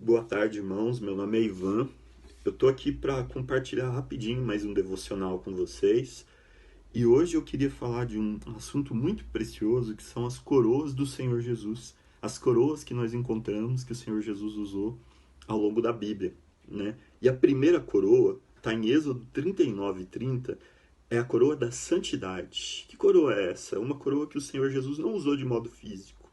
Boa tarde, irmãos. Meu nome é Ivan. Eu tô aqui para compartilhar rapidinho mais um devocional com vocês. E hoje eu queria falar de um assunto muito precioso, que são as coroas do Senhor Jesus. As coroas que nós encontramos que o Senhor Jesus usou ao longo da Bíblia, né? E a primeira coroa está em Êxodo 39:30, é a coroa da santidade. Que coroa é essa? Uma coroa que o Senhor Jesus não usou de modo físico,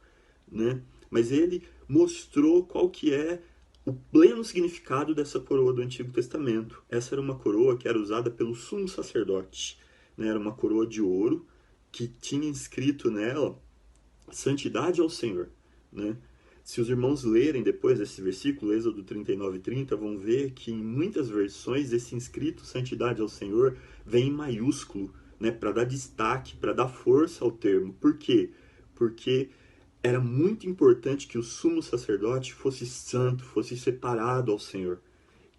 né? Mas ele mostrou qual que é o pleno significado dessa coroa do Antigo Testamento. Essa era uma coroa que era usada pelo sumo sacerdote, né? Era uma coroa de ouro que tinha escrito nela santidade ao Senhor, né? Se os irmãos lerem depois esse versículo, Êxodo 39:30, vão ver que em muitas versões esse inscrito santidade ao Senhor vem em maiúsculo, né, para dar destaque, para dar força ao termo. Por quê? Porque era muito importante que o sumo sacerdote fosse santo, fosse separado ao Senhor.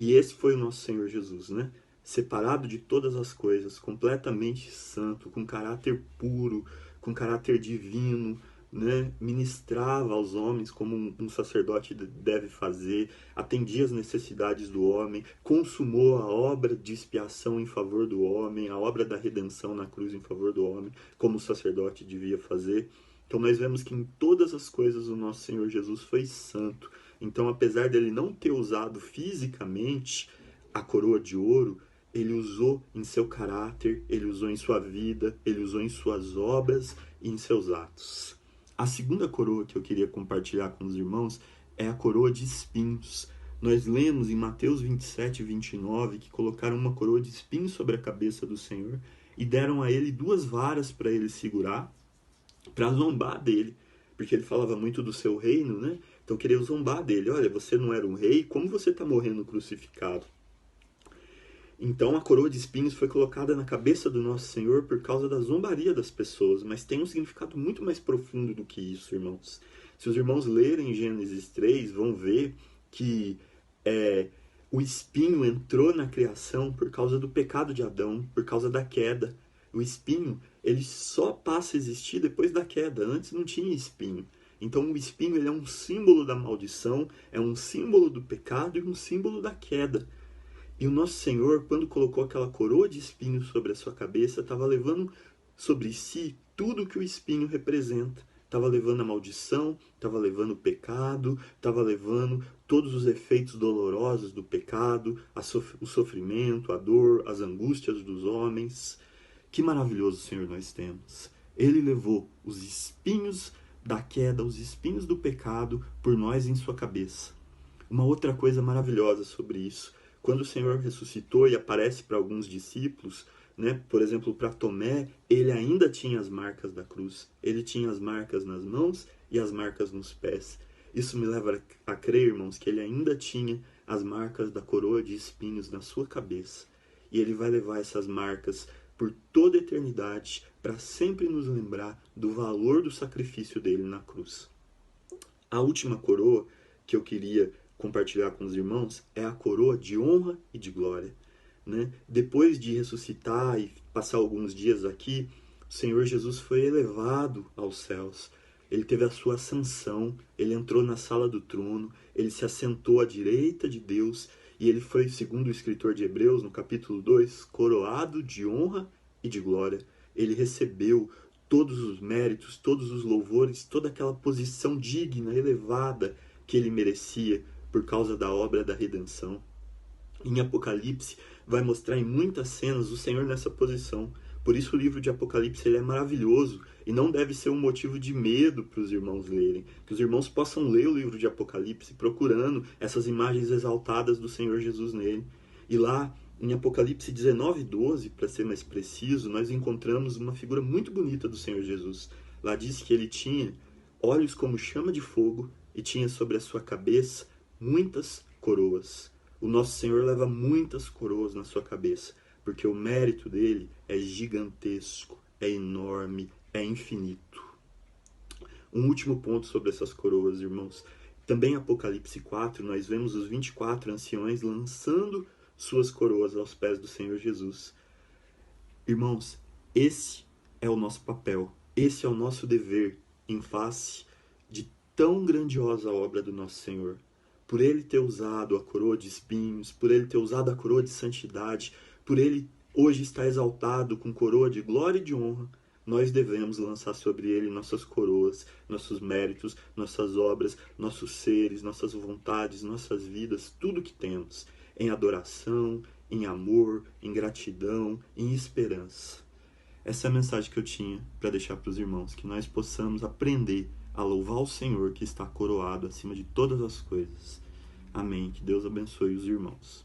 E esse foi o nosso Senhor Jesus, né? Separado de todas as coisas, completamente santo, com caráter puro, com caráter divino, né? Ministrava aos homens como um sacerdote deve fazer, atendia as necessidades do homem, consumou a obra de expiação em favor do homem, a obra da redenção na cruz em favor do homem, como o sacerdote devia fazer. Então nós vemos que em todas as coisas o nosso Senhor Jesus foi santo. Então, apesar dele não ter usado fisicamente a coroa de ouro, ele usou em seu caráter, ele usou em sua vida, ele usou em suas obras e em seus atos. A segunda coroa que eu queria compartilhar com os irmãos é a coroa de espinhos. Nós lemos em Mateus 27:29 que colocaram uma coroa de espinhos sobre a cabeça do Senhor e deram a ele duas varas para ele segurar, para zombar dele, porque ele falava muito do seu reino, né? Então queria zombar dele. Olha, você não era um rei, como você está morrendo crucificado? Então a coroa de espinhos foi colocada na cabeça do nosso Senhor por causa da zombaria das pessoas, mas tem um significado muito mais profundo do que isso, irmãos. Se os irmãos lerem Gênesis 3, vão ver que o espinho entrou na criação por causa do pecado de Adão, por causa da queda. O espinho, ele só passa a existir depois da queda. Antes não tinha espinho. Então o espinho, ele é um símbolo da maldição, é um símbolo do pecado e um símbolo da queda. E o nosso Senhor, quando colocou aquela coroa de espinhos sobre a sua cabeça, estava levando sobre si tudo que o espinho representa. Estava levando a maldição, estava levando o pecado, estava levando todos os efeitos dolorosos do pecado, o sofrimento, a dor, as angústias dos homens. Que maravilhoso Senhor nós temos. Ele levou os espinhos da queda, os espinhos do pecado por nós em sua cabeça. Uma outra coisa maravilhosa sobre isso, quando o Senhor ressuscitou e aparece para alguns discípulos, né, por exemplo, para Tomé, ele ainda tinha as marcas da cruz. Ele tinha as marcas nas mãos e as marcas nos pés. Isso me leva a crer, irmãos, que ele ainda tinha as marcas da coroa de espinhos na sua cabeça. E ele vai levar essas marcas por toda a eternidade para sempre nos lembrar do valor do sacrifício dele na cruz. A última coroa que eu queria compartilhar com os irmãos é a coroa de honra e de glória, né? Depois de ressuscitar e passar alguns dias aqui, o Senhor Jesus foi elevado aos céus. Ele teve a sua ascensão, ele entrou na sala do trono, ele se assentou à direita de Deus e ele foi, segundo o escritor de Hebreus, no capítulo 2, coroado de honra e de glória. Ele recebeu todos os méritos, todos os louvores, toda aquela posição digna, elevada que ele merecia por causa da obra da redenção. Em Apocalipse vai mostrar em muitas cenas o Senhor nessa posição. Por isso o livro de Apocalipse ele é maravilhoso e não deve ser um motivo de medo para os irmãos lerem. Que os irmãos possam ler o livro de Apocalipse procurando essas imagens exaltadas do Senhor Jesus nele. E lá em Apocalipse 19:12, para ser mais preciso, nós encontramos uma figura muito bonita do Senhor Jesus. Lá diz que ele tinha olhos como chama de fogo e tinha sobre a sua cabeça muitas coroas. O nosso Senhor leva muitas coroas na sua cabeça, porque o mérito dele é gigantesco, é enorme, é infinito. Um último ponto sobre essas coroas, irmãos. Também em Apocalipse 4, nós vemos os 24 anciões lançando suas coroas aos pés do Senhor Jesus. Irmãos, esse é o nosso papel, esse é o nosso dever em face de tão grandiosa obra do nosso Senhor. por ele ter usado a coroa de espinhos, por ele ter usado a coroa de santidade, por ele hoje estar exaltado com coroa de glória e de honra, nós devemos lançar sobre ele nossas coroas, nossos méritos, nossas obras, nossos seres, nossas vontades, nossas vidas, tudo que temos, em adoração, em amor, em gratidão, em esperança. Essa é a mensagem que eu tinha para deixar para os irmãos, que nós possamos aprender a louvar o Senhor que está coroado acima de todas as coisas. Amém. Que Deus abençoe os irmãos.